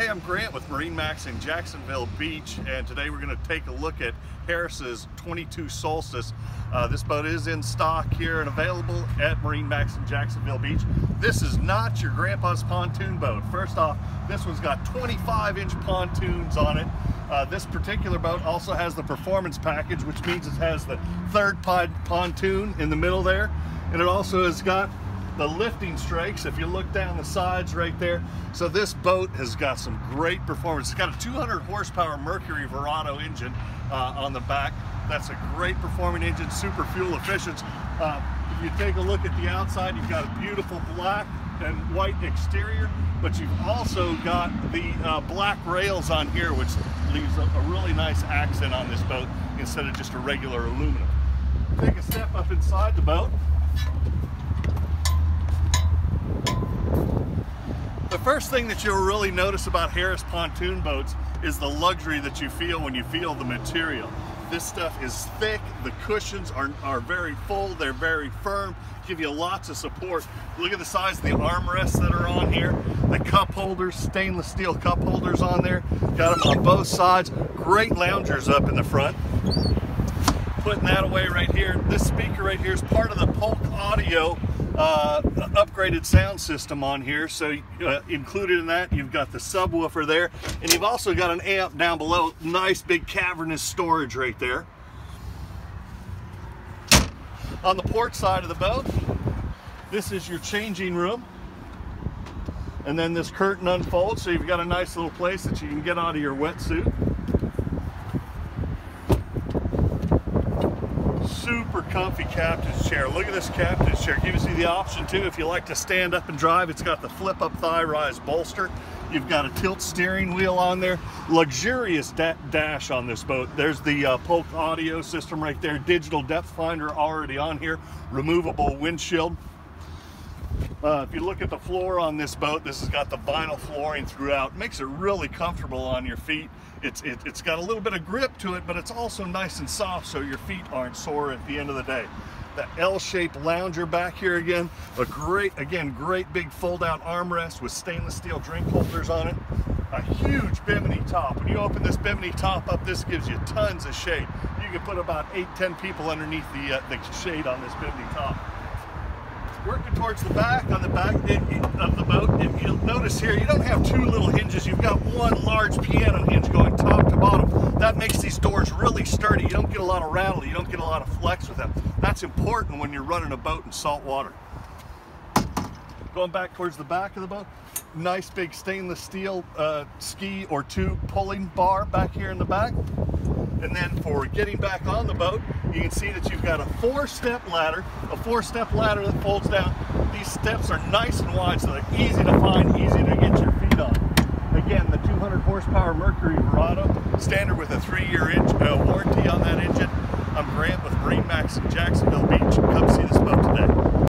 Hey, I'm Grant with MarineMax in Jacksonville Beach, and today we're going to take a look at Harris's 22 Solstice. This boat is in stock here and available at MarineMax in Jacksonville Beach. This is not your grandpa's pontoon boat. First off, this one's got 25-inch pontoons on it. This particular boat also has the performance package, which means it has the third pontoon in the middle there, and it also has got the lifting strakes if you look down the sides right there. So this boat has got some great performance. It's got a 200 horsepower Mercury Verado engine on the back. That's a great performing engine, super fuel efficient. If you take a look at the outside, you've got a beautiful black and white exterior, but you've also got the black rails on here, which leaves a really nice accent on this boat instead of just a regular aluminum. Take a step up inside the boat. The first thing that you'll really notice about Harris pontoon boats is the luxury that you feel when you feel the material. This stuff is thick, the cushions are very full, they're very firm, give you lots of support. Look at the size of the armrests that are on here, the cup holders, stainless steel cup holders on there, got them on both sides, great loungers up in the front. Putting that away right here, this speaker right here is part of the Polk Audio upgraded sound system on here. So included in that, you've got the subwoofer there, and you've also got an amp down below. Nice big cavernous storage right there. On the port side of the boat, this is your changing room, and then this curtain unfolds, so you've got a nice little place that you can get out of your wetsuit. Super comfy captain's chair. Look at this captain's chair. Gives you the option too, if you like to stand up and drive. It's got the flip up thigh rise bolster. You've got a tilt steering wheel on there. Luxurious dash on this boat. There's the Polk audio system right there. Digital depth finder already on here. Removable windshield. If you look at the floor on this boat, this has got the vinyl flooring throughout. Makes it really comfortable on your feet. It's got a little bit of grip to it, but it's also nice and soft, so your feet aren't sore at the end of the day. The L-shaped lounger back here again, a great big fold-out armrest with stainless steel drink holders on it. A huge bimini top. When you open this bimini top up, this gives you tons of shade. You can put about 8-10 people underneath the shade on this bimini top. Working towards the back, on the back of the boat, if you'll notice here, you don't have two little hinges. You've got one large piano hinge going top to bottom. That makes these doors really sturdy. You don't get a lot of rattle. You don't get a lot of flex with them. That's important when you're running a boat in salt water. Going back towards the back of the boat, nice big stainless steel ski or tube pulling bar back here in the back. And then for getting back on the boat, you can see that you've got a four-step ladder that folds down. These steps are nice and wide, so they're easy to find, easy to get your feet on. Again, the 200 horsepower Mercury Verado, standard with a 3-year warranty on that engine. I'm Grant with MarineMax in Jacksonville Beach. Come see this boat today.